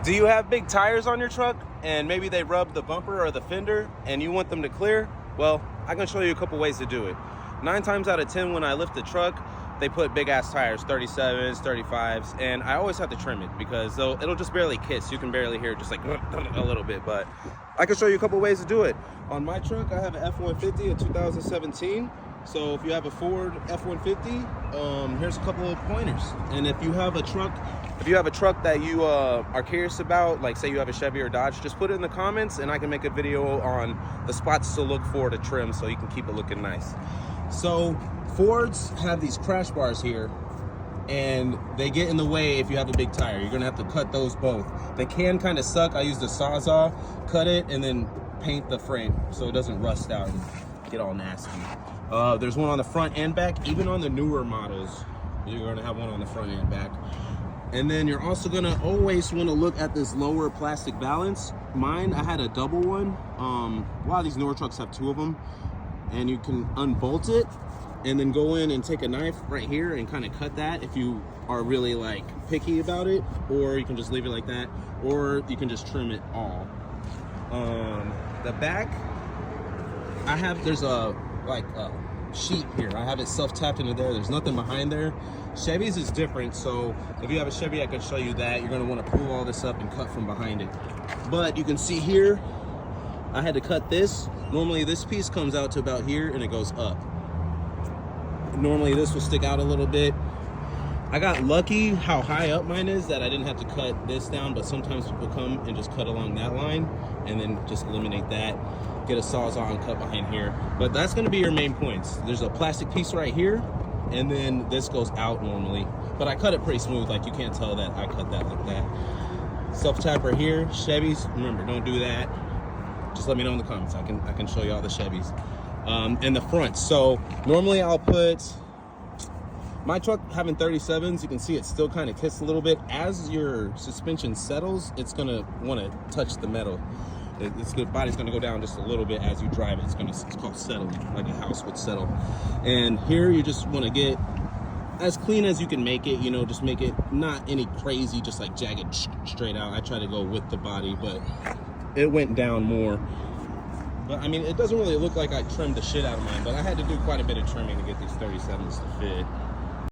Do you have big tires on your truck and maybe they rub the bumper or the fender and you want them to clear? Well, I can show you a couple ways to do it. 9 times out of 10 when I lift the truck, they put big ass tires, 37s, 35s, and I always have to trim it because it'll just barely kiss. You can barely hear it just like a little bit, but I can show you a couple ways to do it. On my truck, I have an F-150 in 2017. So if you have a Ford F-150, here's a couple of pointers. And if you have a truck that you are curious about, like say you have a Chevy or Dodge, just put it in the comments and I can make a video on the spots to look for to trim so you can keep it looking nice. So Fords have these crash bars here and they get in the way if you have a big tire. You're gonna have to cut those both. They can kind of suck. I used a Sawzall, cut it, and then paint the frame so it doesn't rust out and get all nasty. There's one on the front and back. Even on the newer models, you're gonna have one on the front and back. And then you're also gonna always wanna look at this lower plastic balance. Mine, I had a double one. A lot of these newer trucks have 2 of them. And you can unbolt it and then go in and take a knife right here and kind of cut that if you are really like picky about it, or you can just leave it like that, or you can just trim it all. The back, there's a sheet here. I have it self-tapped into there. There's nothing behind there. Chevy's is different, so if you have a Chevy, I can show you that. You're gonna wanna pull all this up and cut from behind it. But you can see here, I had to cut this. Normally this piece comes out to about here and it goes up. Normally this will stick out a little bit. I got lucky how high up mine is that I didn't have to cut this down, but sometimes people come and just cut along that line and then just eliminate that. Get a Sawzall and cut behind here. But that's gonna be your main points. There's a plastic piece right here and then this goes out normally. But I cut it pretty smooth, like you can't tell that I cut that like that. Self-tapper here, Chevys, remember don't do that. Just let me know in the comments. I can show you all the Chevys. And the front. So normally I'll put my truck having 37s. You can see it still kind of kissed a little bit. As your suspension settles, it's gonna want to touch the metal. The body's gonna go down just a little bit as you drive it. It's called settling, like a house would settle. And here you just want to get as clean as you can make it. You know, just make it not any crazy, just like jagged straight out. I try to go with the body, but it went down more. But I mean, it doesn't really look like I trimmed the shit out of mine, but I had to do quite a bit of trimming to get these 37s to fit.